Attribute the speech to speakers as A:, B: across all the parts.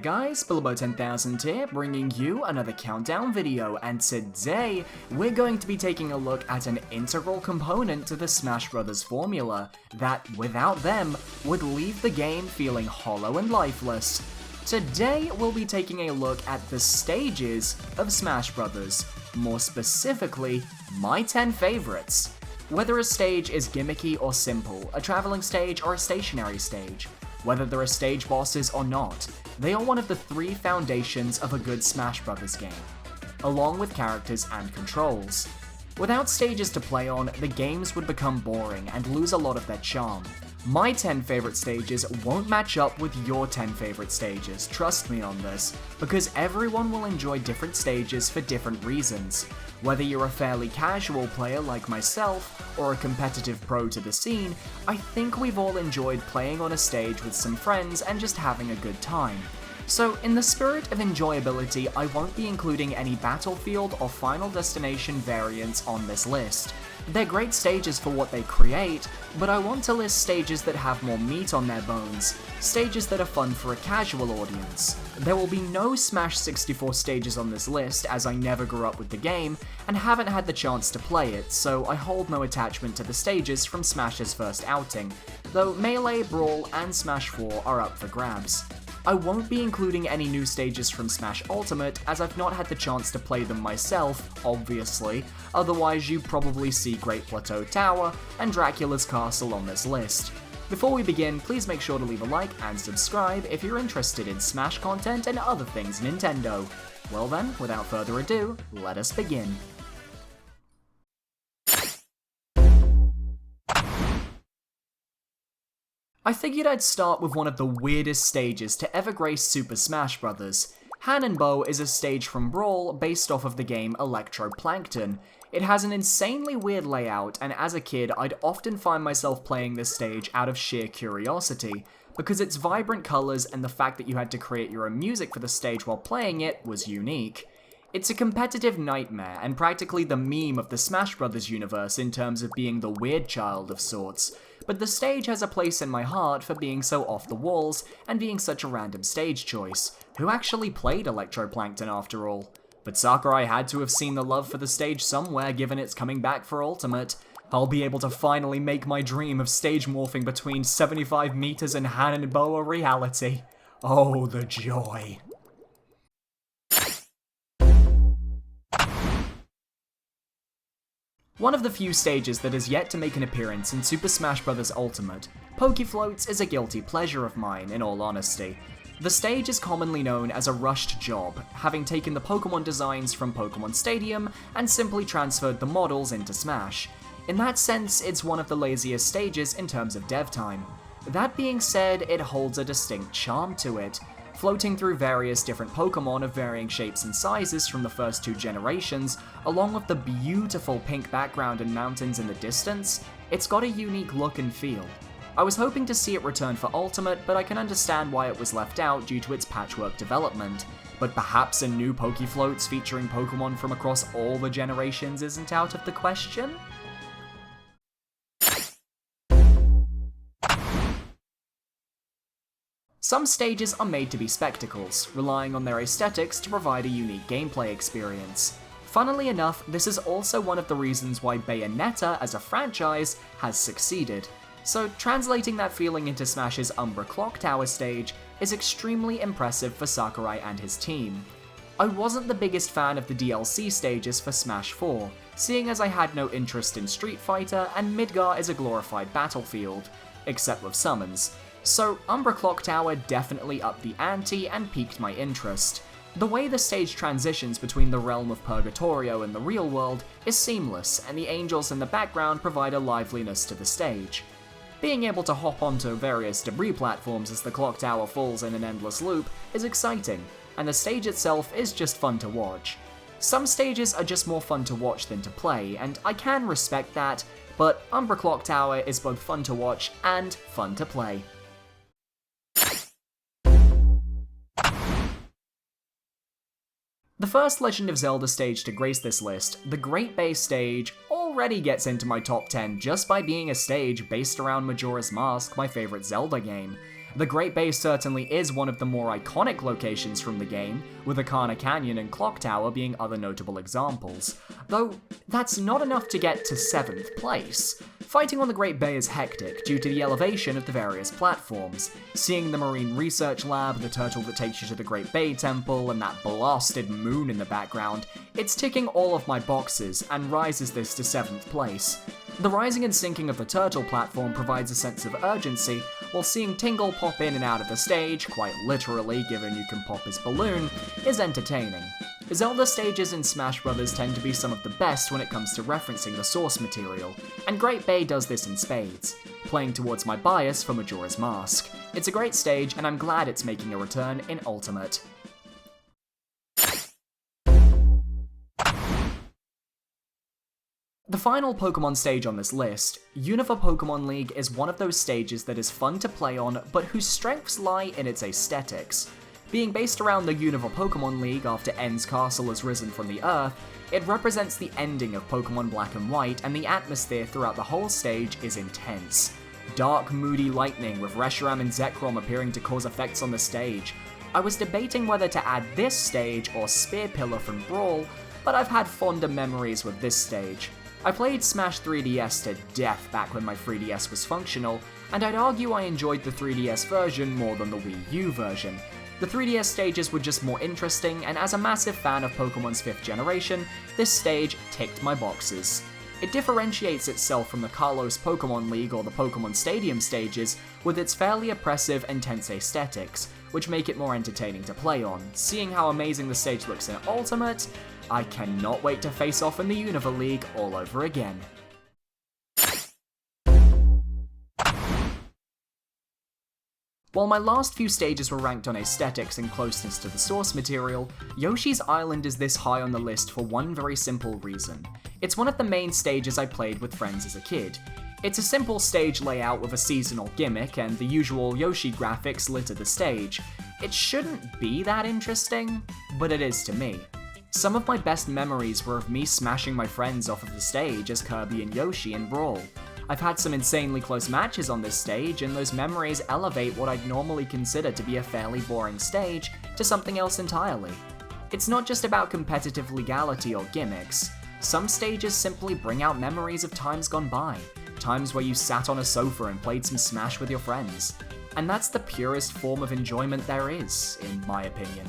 A: guys, Bilbo10000 here, bringing you another countdown video, and today we're going to be taking a look at an integral component to the Smash Bros. Formula that, without them, would leave the game feeling hollow and lifeless. Today we'll be taking a look at the stages of Smash Bros., more specifically, my 10 favorites. Whether a stage is gimmicky or simple, a traveling stage or a stationary stage, whether there are stage bosses or not, they are one of the three foundations of a good Smash Bros. Game, along with characters and controls. Without stages to play on, the games would become boring and lose a lot of their charm. My 10 favorite stages won't match up with your 10 favorite stages, trust me on this, because everyone will enjoy different stages for different reasons. Whether you're a fairly casual player like myself, or a competitive pro to the scene, I think we've all enjoyed playing on a stage with some friends and just having a good time. So, in the spirit of enjoyability, I won't be including any Battlefield or Final Destination variants on this list. They're great stages for what they create, but I want to list stages that have more meat on their bones, stages that are fun for a casual audience. There will be no Smash 64 stages on this list, as I never grew up with the game, and haven't had the chance to play it, so I hold no attachment to the stages from Smash's first outing, though Melee, Brawl, and Smash 4 are up for grabs. I won't be including any new stages from Smash Ultimate, as I've not had the chance to play them myself, obviously, otherwise you'd probably see Great Plateau Tower and Dracula's Castle on this list. Before we begin, please make sure to leave a like and subscribe if you're interested in Smash content and other things Nintendo. Well then, without further ado, let us begin. I figured I'd start with one of the weirdest stages to ever grace Super Smash Bros. Hanenbow is a stage from Brawl based off of the game Electroplankton. It has an insanely weird layout, and as a kid I'd often find myself playing this stage out of sheer curiosity, because its vibrant colours and the fact that you had to create your own music for the stage while playing it was unique. It's a competitive nightmare, and practically the meme of the Smash Bros. Universe in terms of being the weird child of sorts, but the stage has a place in my heart for being so off the walls and being such a random stage choice. Who actually played Electroplankton after all? But Sakurai had to have seen the love for the stage somewhere given it's coming back for Ultimate. I'll be able to finally make my dream of stage morphing between 75 meters and Hanenbow a reality. Oh, the joy. One of the few stages that has yet to make an appearance in Super Smash Bros. Ultimate, Pokefloats is a guilty pleasure of mine, in all honesty. The stage is commonly known as a rushed job, having taken the Pokemon designs from Pokemon Stadium and simply transferred the models into Smash. In that sense, it's one of the laziest stages in terms of dev time. That being said, it holds a distinct charm to it. Floating through various different Pokemon of varying shapes and sizes from the first two generations, along with the beautiful pink background and mountains in the distance, it's got a unique look and feel. I was hoping to see it return for Ultimate, but I can understand why it was left out due to its patchwork development. But perhaps a new Pokefloats featuring Pokemon from across all the generations isn't out of the question? Some stages are made to be spectacles, relying on their aesthetics to provide a unique gameplay experience. Funnily enough, this is also one of the reasons why Bayonetta as a franchise has succeeded. So translating that feeling into Smash's Umbra Clock Tower stage is extremely impressive for Sakurai and his team. I wasn't the biggest fan of the DLC stages for Smash 4, seeing as I had no interest in Street Fighter and Midgar is a glorified battlefield, except with summons. So Umbra Clock Tower definitely upped the ante and piqued my interest. The way the stage transitions between the realm of Purgatorio and the real world is seamless, and the angels in the background provide a liveliness to the stage. Being able to hop onto various debris platforms as the clock tower falls in an endless loop is exciting, and the stage itself is just fun to watch. Some stages are just more fun to watch than to play, and I can respect that, but Umbra Clock Tower is both fun to watch and fun to play. The first Legend of Zelda stage to grace this list, the Great Bay stage, already gets into my top 10 just by being a stage based around Majora's Mask, my favourite Zelda game. The Great Bay certainly is one of the more iconic locations from the game, with Akana Canyon and Clock Tower being other notable examples. Though, that's not enough to get to 7th place. Fighting on the Great Bay is hectic due to the elevation of the various platforms. Seeing the Marine Research Lab, the turtle that takes you to the Great Bay Temple, and that blasted moon in the background, it's ticking all of my boxes and rises this to 7th place. The rising and sinking of the turtle platform provides a sense of urgency, while seeing Tingle pop in and out of the stage, quite literally given you can pop his balloon, is entertaining. Zelda stages in Smash Bros. Tend to be some of the best when it comes to referencing the source material, and Great Bay does this in spades, playing towards my bias for Majora's Mask. It's a great stage, and I'm glad it's making a return in Ultimate. The final Pokemon stage on this list, Unova Pokemon League, is one of those stages that is fun to play on, but whose strengths lie in its aesthetics. Being based around the Unova Pokemon League after N's castle has risen from the earth, it represents the ending of Pokemon Black and White, and the atmosphere throughout the whole stage is intense. Dark, moody lightning with Reshiram and Zekrom appearing to cause effects on the stage. I was debating whether to add this stage or Spear Pillar from Brawl, but I've had fonder memories with this stage. I played Smash 3DS to death back when my 3DS was functional, and I'd argue I enjoyed the 3DS version more than the Wii U version. The 3DS stages were just more interesting, and as a massive fan of Pokemon's 5th generation, this stage ticked my boxes. It differentiates itself from the Kalos Pokemon League or the Pokemon Stadium stages with its fairly oppressive and tense aesthetics, which make it more entertaining to play on. Seeing how amazing the stage looks in Ultimate, I cannot wait to face off in the Unova League all over again. While my last few stages were ranked on aesthetics and closeness to the source material, Yoshi's Island is this high on the list for one very simple reason. It's one of the main stages I played with friends as a kid. It's a simple stage layout with a seasonal gimmick, and the usual Yoshi graphics litter the stage. It shouldn't be that interesting, but it is to me. Some of my best memories were of me smashing my friends off of the stage as Kirby and Yoshi in Brawl. I've had some insanely close matches on this stage, and those memories elevate what I'd normally consider to be a fairly boring stage to something else entirely. It's not just about competitive legality or gimmicks. Some stages simply bring out memories of times gone by, times where you sat on a sofa and played some Smash with your friends. And that's the purest form of enjoyment there is, in my opinion.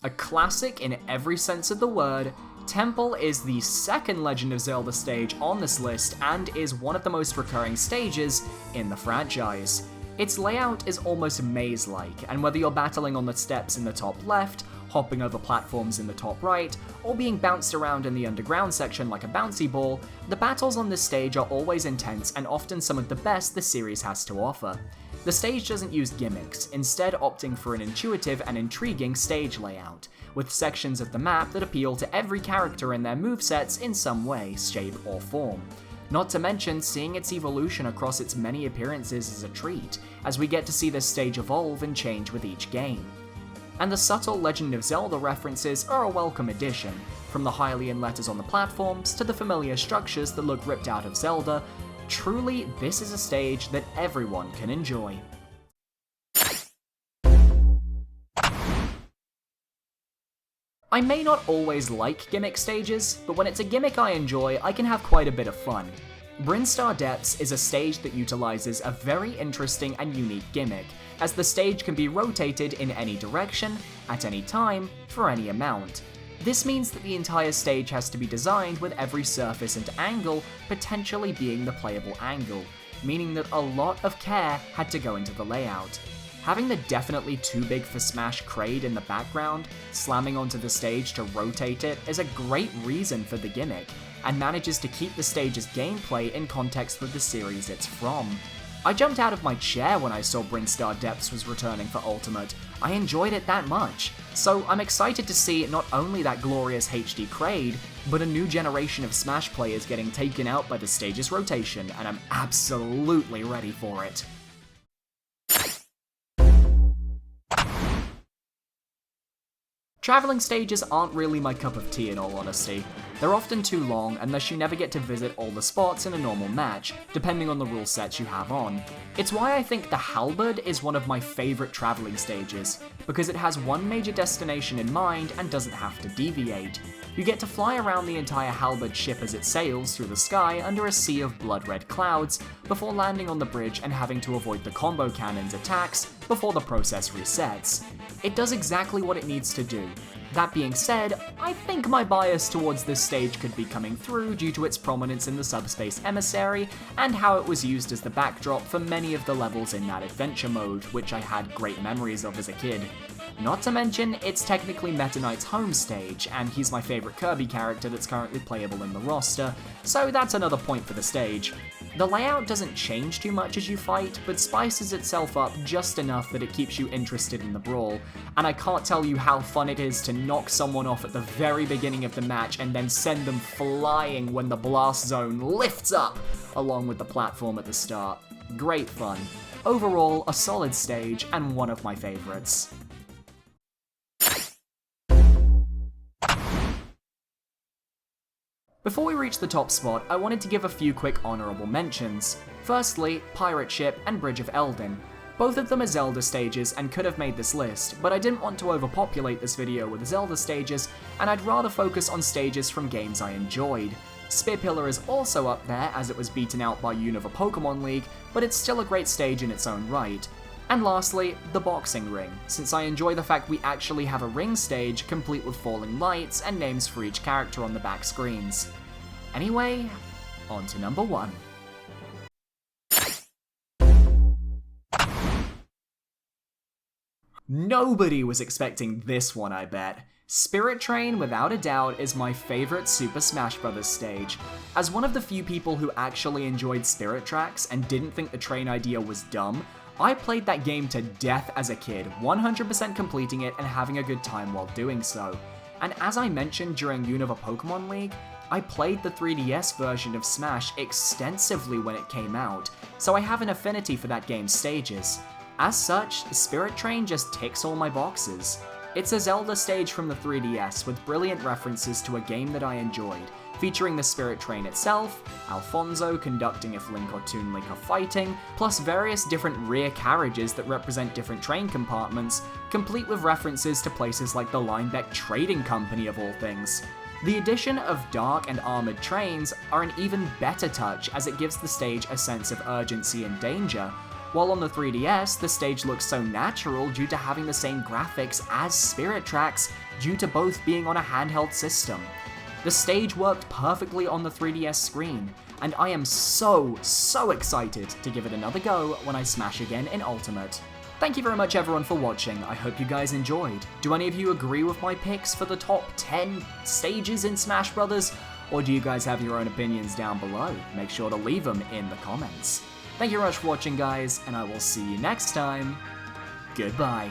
A: A classic in every sense of the word, Temple is the second Legend of Zelda stage on this list and is one of the most recurring stages in the franchise. Its layout is almost maze-like, and whether you're battling on the steps in the top left, hopping over platforms in the top right, or being bounced around in the underground section like a bouncy ball, the battles on this stage are always intense and often some of the best the series has to offer. The stage doesn't use gimmicks, instead opting for an intuitive and intriguing stage layout, with sections of the map that appeal to every character and their movesets in some way, shape, or form. Not to mention, seeing its evolution across its many appearances is a treat, as we get to see this stage evolve and change with each game. And the subtle Legend of Zelda references are a welcome addition, from the Hylian letters on the platforms to the familiar structures that look ripped out of Zelda. Truly, this is a stage that everyone can enjoy. I may not always like gimmick stages, but when it's a gimmick I enjoy, I can have quite a bit of fun. Brinstar Depths is a stage that utilizes a very interesting and unique gimmick, as the stage can be rotated in any direction, at any time, for any amount. This means that the entire stage has to be designed with every surface and angle potentially being the playable angle, meaning that a lot of care had to go into the layout. Having the definitely too big for Smash Kraid in the background, slamming onto the stage to rotate it, is a great reason for the gimmick, and manages to keep the stage's gameplay in context with the series it's from. I jumped out of my chair when I saw Brinstar Depths was returning for Ultimate. I enjoyed it that much, so I'm excited to see not only that glorious HD Kraid, but a new generation of Smash players getting taken out by the stage's rotation, and I'm absolutely ready for it. Traveling stages aren't really my cup of tea in all honesty. They're often too long, and thus you never get to visit all the spots in a normal match, depending on the rule sets you have on. It's why I think the Halberd is one of my favourite travelling stages, because it has one major destination in mind and doesn't have to deviate. You get to fly around the entire Halberd ship as it sails through the sky under a sea of blood-red clouds, before landing on the bridge and having to avoid the combo cannon's attacks before the process resets. It does exactly what it needs to do. That being said, I think my bias towards this stage could be coming through due to its prominence in the Subspace Emissary and how it was used as the backdrop for many of the levels in that adventure mode, which I had great memories of as a kid. Not to mention, it's technically Meta Knight's home stage, and he's my favourite Kirby character that's currently playable in the roster, so that's another point for the stage. The layout doesn't change too much as you fight, but spices itself up just enough that it keeps you interested in the brawl, and I can't tell you how fun it is to knock someone off at the very beginning of the match and then send them flying when the blast zone lifts up, along with the platform at the start. Great fun. Overall, a solid stage, and one of my favourites. Before we reach the top spot, I wanted to give a few quick honourable mentions. Firstly, Pirate Ship and Bridge of Eldin. Both of them are Zelda stages and could have made this list, but I didn't want to overpopulate this video with Zelda stages, and I'd rather focus on stages from games I enjoyed. Spear Pillar is also up there as it was beaten out by Unova Pokemon League, but it's still a great stage in its own right. And lastly, the Boxing Ring, since I enjoy the fact we actually have a ring stage complete with falling lights and names for each character on the back screens. Anyway, on to number 1. Nobody was expecting this one, I bet. Spirit Train, without a doubt, is my favourite Super Smash Bros. Stage. As one of the few people who actually enjoyed Spirit Tracks and didn't think the train idea was dumb, I played that game to death as a kid, 100% completing it and having a good time while doing so. And as I mentioned during Unova Pokemon League, I played the 3DS version of Smash extensively when it came out, so I have an affinity for that game's stages. As such, Spirit Train just ticks all my boxes. It's a Zelda stage from the 3DS with brilliant references to a game that I enjoyed, featuring the Spirit Train itself, Alfonso conducting if Link or Toon Link are fighting, plus various different rear carriages that represent different train compartments, complete with references to places like the Linebeck Trading Company of all things. The addition of dark and armoured trains are an even better touch as it gives the stage a sense of urgency and danger, while on the 3DS, the stage looks so natural due to having the same graphics as Spirit Tracks due to both being on a handheld system. The stage worked perfectly on the 3DS screen, and I am so excited to give it another go when I smash again in Ultimate. Thank you very much everyone for watching, I hope you guys enjoyed. Do any of you agree with my picks for the top 10 stages in Smash Bros? Or do you guys have your own opinions down below? Make sure to leave them in the comments. Thank you very much for watching guys, and I will see you next time. Goodbye.